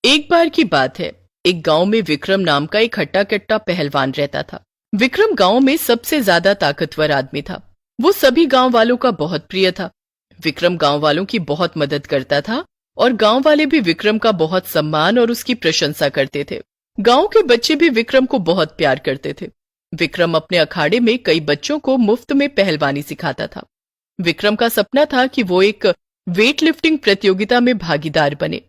एक बार की बात है, एक गांव में विक्रम नाम का एक हट्टा कट्टा पहलवान रहता था। विक्रम गांव में सबसे ज्यादा ताकतवर आदमी था। वो सभी गांव वालों का बहुत प्रिय था। विक्रम गांव वालों की बहुत मदद करता था और गांव वाले भी विक्रम का बहुत सम्मान और उसकी प्रशंसा करते थे। गांव के बच्चे भी विक्रम को बहुत प्यार करते थे। विक्रम अपने अखाड़े में कई बच्चों को मुफ्त में पहलवानी सिखाता था। विक्रम का सपना था कि वो एक वेट लिफ्टिंग प्रतियोगिता में भागीदार बने,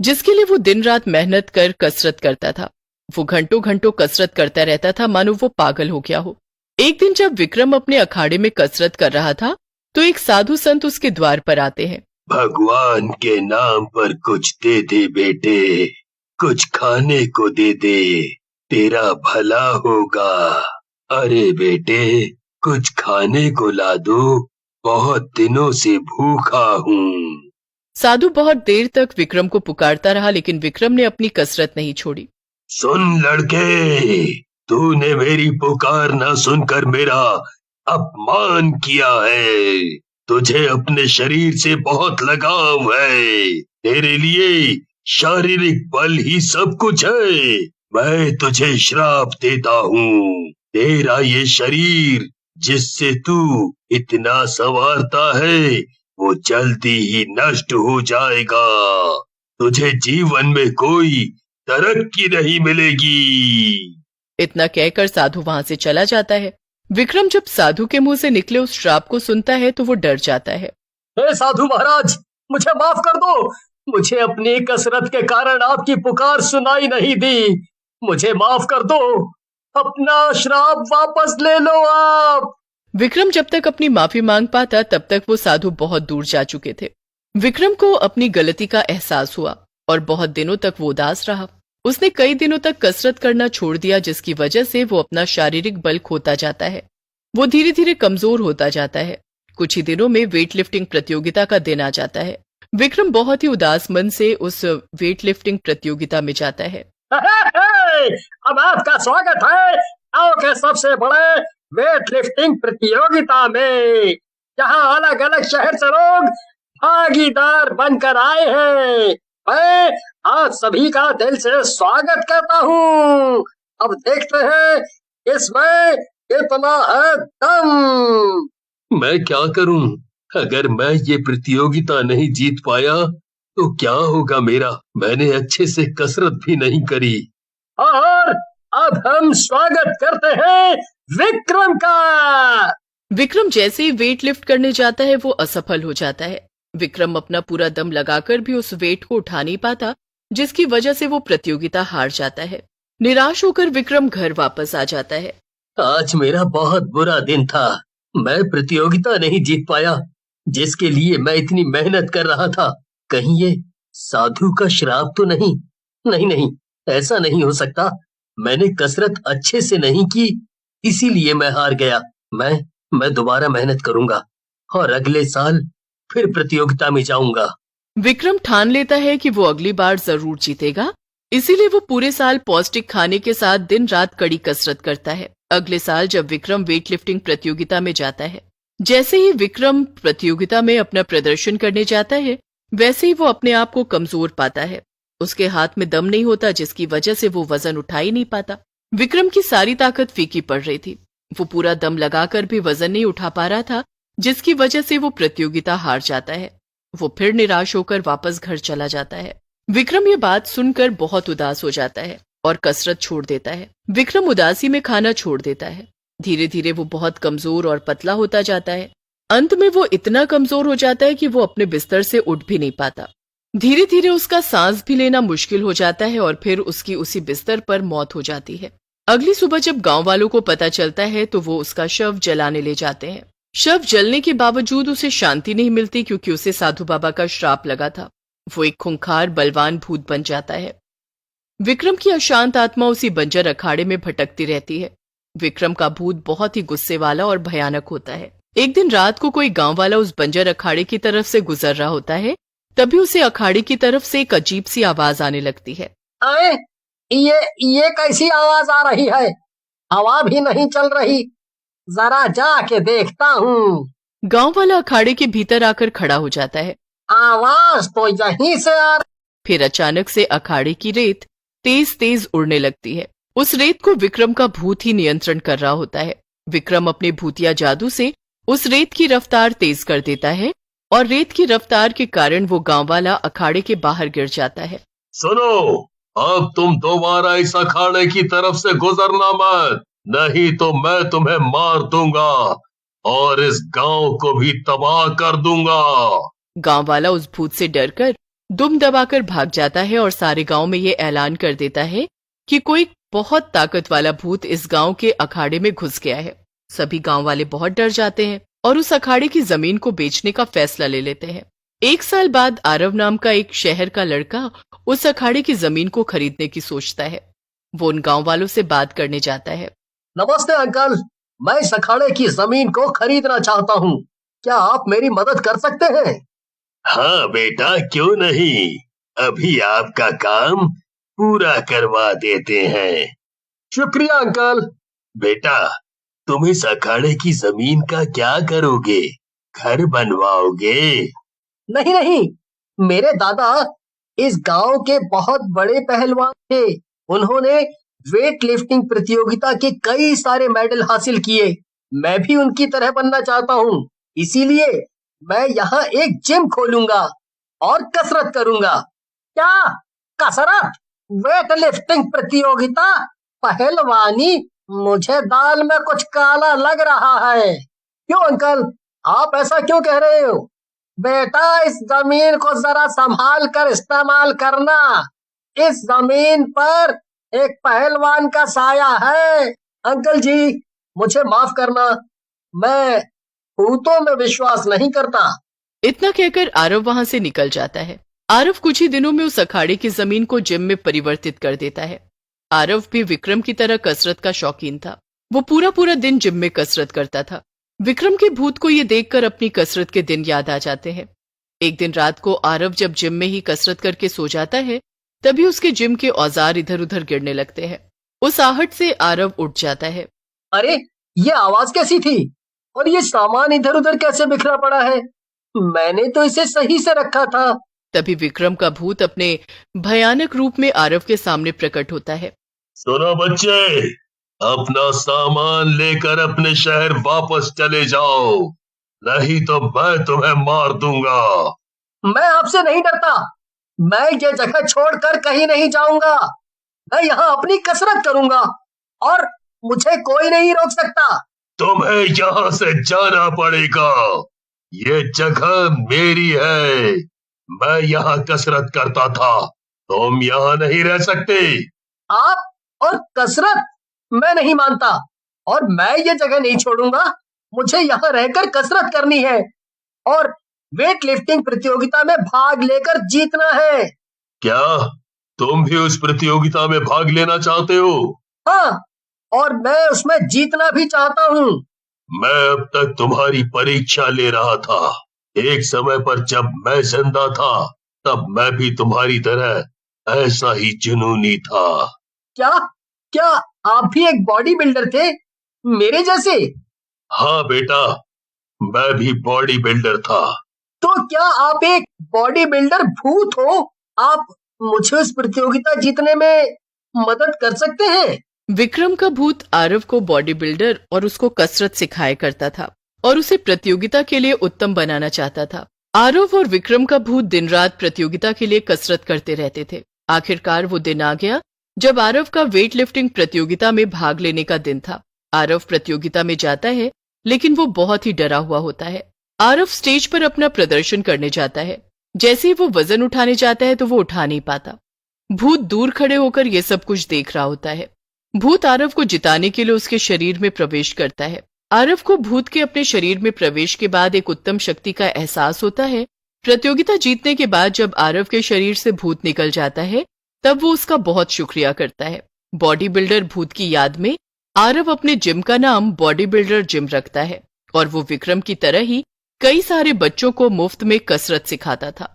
जिसके लिए वो दिन रात मेहनत कर कसरत करता था। वो घंटों घंटों कसरत करता रहता था, मानो वो पागल हो गया हो। एक दिन जब विक्रम अपने अखाड़े में कसरत कर रहा था तो एक साधु संत उसके द्वार पर आते हैं। भगवान के नाम पर कुछ दे दे बेटे, कुछ खाने को दे दे, तेरा भला होगा। अरे बेटे, कुछ खाने को ला दो, बहुत दिनों से भूखा हूँ। साधु बहुत देर तक विक्रम को पुकारता रहा, लेकिन विक्रम ने अपनी कसरत नहीं छोड़ी। सुन लड़के, तूने मेरी पुकार ना सुनकर मेरा अपमान किया है। तुझे अपने शरीर से बहुत लगाव है। तेरे लिए शारीरिक बल ही सब कुछ है। मैं तुझे श्राप देता हूँ। तेरा ये शरीर जिससे तू इतना संवारता है, वो जल्दी ही नष्ट हो जाएगा। तुझे जीवन में कोई तरक्की नहीं मिलेगी। इतना कहकर साधु वहां से चला जाता है। विक्रम जब साधु के मुंह से निकले उस श्राप को सुनता है तो वो डर जाता है। हे साधु महाराज, मुझे माफ कर दो। मुझे अपनी कसरत के कारण आपकी पुकार सुनाई नहीं दी। मुझे माफ कर दो। अपना श्राप वापस ले लो आप। विक्रम जब तक अपनी माफी मांग पाता तब तक वो साधु बहुत दूर जा चुके थे। विक्रम को अपनी गलती का एहसास हुआ और बहुत दिनों तक वो उदास रहा। उसने कई दिनों तक कसरत करना छोड़ दिया, जिसकी वजह से वो अपना शारीरिक बल खोता जाता है। वो धीरे धीरे कमजोर होता जाता है। कुछ ही दिनों में वेट लिफ्टिंग प्रतियोगिता का दिन आ जाता है। विक्रम बहुत ही उदास मन से उस वेट लिफ्टिंग प्रतियोगिता में जाता है। अब आपका स्वागत है गांव के सबसे बड़े वेट लिफ्टिंग प्रतियोगिता में। यहाँ अलग अलग शहर से लोग भागीदार बनकर आए हैं। मैं आप सभी का दिल से स्वागत करता हूँ। अब देखते हैं इसमें कितना है दम। मैं क्या करूं? अगर मैं ये प्रतियोगिता नहीं जीत पाया तो क्या होगा मेरा? मैंने अच्छे से कसरत भी नहीं करी। और अब हम स्वागत करते हैं विक्रम का। विक्रम जैसे ही वेट लिफ्ट करने जाता है वो असफल हो जाता है। विक्रम अपना पूरा दम लगाकर भी उस वेट को उठा नहीं पाता, जिसकी वजह से वो प्रतियोगिता हार जाता है। निराश होकर विक्रम घर वापस आ जाता है। आज मेरा बहुत बुरा दिन था। मैं प्रतियोगिता नहीं जीत पाया, जिसके लिए मैं इतनी मेहनत कर रहा था। कहीं ये साधु का श्राप तो नहीं? नहीं नहीं, ऐसा नहीं हो सकता। मैंने कसरत अच्छे से नहीं की, इसीलिए मैं हार गया। मैं दोबारा मेहनत करूंगा और अगले साल फिर प्रतियोगिता में जाऊंगा। विक्रम ठान लेता है कि वो अगली बार जरूर जीतेगा, इसीलिए वो पूरे साल पौष्टिक खाने के साथ दिन रात कड़ी कसरत करता है। अगले साल जब विक्रम वेट लिफ्टिंग प्रतियोगिता में जाता है, जैसे ही विक्रम प्रतियोगिता में अपना प्रदर्शन करने जाता है, वैसे ही वो अपने आप को कमजोर पाता है। उसके हाथ में दम नहीं होता, जिसकी वजह से वो वजन उठा ही नहीं पाता। विक्रम की सारी ताकत फीकी पड़ रही थी। वो पूरा दम लगाकर भी वजन नहीं उठा पा रहा था, जिसकी वजह से वो प्रतियोगिता हार जाता है। वो फिर निराश होकर वापस घर चला जाता है। विक्रम ये बात सुनकर बहुत उदास हो जाता है और कसरत छोड़ देता है। विक्रम उदासी में खाना छोड़ देता है। धीरे धीरे वो बहुत कमजोर और पतला होता जाता है। अंत में वो इतना कमजोर हो जाता है कि वो अपने बिस्तर से उठ भी नहीं पाता। धीरे धीरे उसका सांस भी लेना मुश्किल हो जाता है और फिर उसकी उसी बिस्तर पर मौत हो जाती है। अगली सुबह जब गांव वालों को पता चलता है तो वो उसका शव जलाने ले जाते हैं। शव जलने के बावजूद उसे शांति नहीं मिलती, क्योंकि उसे साधु बाबा का श्राप लगा था। वो एक खूंखार बलवान भूत बन जाता है। विक्रम की अशांत आत्मा उसी बंजर अखाड़े में भटकती रहती है। विक्रम का भूत बहुत ही गुस्से वाला और भयानक होता है। एक दिन रात को कोई गांव वाला उस बंजर अखाड़े की तरफ से गुजर रहा होता है, तभी उसे अखाड़े की तरफ से एक अजीब सी आवाज आने लगती है। ये कैसी आवाज आ रही है? हवा भी नहीं चल रही। जरा जाके देखता हूँ। गांव वाला अखाड़े के भीतर आकर खड़ा हो जाता है। आवाज तो यहीं से आ फिर अचानक से अखाड़े की रेत तेज तेज उड़ने लगती है। उस रेत को विक्रम का भूत ही नियंत्रण कर रहा होता है। विक्रम अपने भूतिया जादू से उस रेत की रफ्तार तेज कर देता है और रेत की रफ्तार के कारण वो गांव वाला अखाड़े के बाहर गिर जाता है। सुनो, अब तुम दोबारा इस अखाड़े की तरफ से गुजरना मत, नहीं तो मैं तुम्हें मार दूंगा और इस गांव को भी तबाह कर दूंगा। गांव वाला उस भूत से डरकर दुम दबाकर भाग जाता है और सारे गांव में ये ऐलान कर देता है कि कोई बहुत ताकत वाला भूत इस गांव के अखाड़े में घुस गया है। सभी गांव वाले बहुत डर जाते हैं और उस अखाड़े की जमीन को बेचने का फैसला ले लेते हैं। 1 साल बाद आरव नाम का एक शहर का लड़का उस अखाड़े की जमीन को खरीदने की सोचता है। वो उन गांव वालों से बात करने जाता है। नमस्ते अंकल, मैं इस अखाड़े की जमीन को खरीदना चाहता हूँ। क्या आप मेरी मदद कर सकते हैं? हाँ बेटा, क्यों नहीं, अभी आपका काम पूरा करवा देते हैं। शुक्रिया अंकल। बेटा, तुम इस अखाड़े की जमीन का क्या करोगे? घर बनवाओगे? नहीं नहीं, मेरे दादा इस गांव के बहुत बड़े पहलवान थे। उन्होंने वेट लिफ्टिंग प्रतियोगिता के कई सारे मेडल हासिल किए। मैं भी उनकी तरह बनना चाहता हूँ, इसीलिए मैं यहाँ एक जिम खोलूंगा और कसरत करूंगा। क्या कसरत? वेट लिफ्टिंग प्रतियोगिता? पहलवानी? मुझे दाल में कुछ काला लग रहा है। क्यों अंकल, आप ऐसा क्यों कह रहे हो? बेटा, इस जमीन को जरा संभाल कर इस्तेमाल करना। इस जमीन पर एक पहलवान का साया है। अंकल जी, मुझे माफ करना, मैं भूतों में विश्वास नहीं करता। इतना कहकर आरव वहां से निकल जाता है। आरव कुछ ही दिनों में उस अखाड़े की जमीन को जिम में परिवर्तित कर देता है। आरव भी विक्रम की तरह कसरत का शौकीन था। वो पूरा पूरा दिन जिम में कसरत करता था। विक्रम के भूत को ये देखकर अपनी कसरत के दिन याद आ जाते हैं। एक दिन रात को आरव जब जिम में ही कसरत करके सो जाता है, तभी उसके जिम के औजार इधर उधर गिरने लगते हैं। उस आहट से आरव उठ जाता है। अरे, ये आवाज कैसी थी? और ये सामान इधर उधर कैसे बिखरा पड़ा है? मैंने तो इसे सही से रखा था। तभी विक्रम का भूत अपने भयानक रूप में आरव के सामने प्रकट होता है। सुनो बच्चे, अपना सामान लेकर अपने शहर वापस चले जाओ, नहीं तो मैं तुम्हें मार दूंगा। मैं आपसे नहीं डरता। मैं ये जगह छोड़कर कहीं नहीं जाऊंगा। मैं यहाँ अपनी कसरत करूंगा और मुझे कोई नहीं रोक सकता। तुम्हें यहाँ से जाना पड़ेगा। ये जगह मेरी है। मैं यहाँ कसरत करता था, तुम यहाँ नहीं रह सकते। आप और कसरत? मैं नहीं मानता और मैं ये जगह नहीं छोड़ूंगा। मुझे यहाँ रहकर कसरत करनी है और वेट लिफ्टिंग प्रतियोगिता में भाग लेकर जीतना है। क्या तुम भी उस प्रतियोगिता में भाग लेना चाहते हो? हाँ, और मैं उसमें जीतना भी चाहता हूँ। मैं अब तक तुम्हारी परीक्षा ले रहा था। एक समय पर जब मैं जिंदा था, तब मैं भी तुम्हारी तरह ऐसा ही जुनूनी था। क्या क्या आप भी एक बॉडी बिल्डर थे, मेरे जैसे? हाँ बेटा, मैं भी बॉडी बिल्डर था। तो क्या आप एक बॉडी बिल्डर भूत हो? आप मुझे उस प्रतियोगिता जीतने में मदद कर सकते हैं? विक्रम का भूत आरव को बॉडी बिल्डर और उसको कसरत सिखाया करता था और उसे प्रतियोगिता के लिए उत्तम बनाना चाहता था। आरव और विक्रम का भूत दिन रात प्रतियोगिता के लिए कसरत करते रहते थे। आखिरकार वो दिन आ गया जब आरव का वेट लिफ्टिंग प्रतियोगिता में भाग लेने का दिन था। आरव प्रतियोगिता में जाता है, लेकिन वो बहुत ही डरा हुआ होता है। आरव स्टेज पर अपना प्रदर्शन करने जाता है। जैसे ही वो वजन उठाने जाता है तो वो उठा नहीं पाता। भूत दूर खड़े होकर ये सब कुछ देख रहा होता है। भूत आरव को जिताने के लिए उसके शरीर में प्रवेश करता है। आरव को भूत के अपने शरीर में प्रवेश के बाद एक उत्तम शक्ति का एहसास होता है। प्रतियोगिता जीतने के बाद जब आरव के शरीर से भूत निकल जाता है, तब वो उसका बहुत शुक्रिया करता है। बॉडी बिल्डर भूत की याद में आरव अपने जिम का नाम बॉडी बिल्डर जिम रखता है और वो विक्रम की तरह ही कई सारे बच्चों को मुफ्त में कसरत सिखाता था।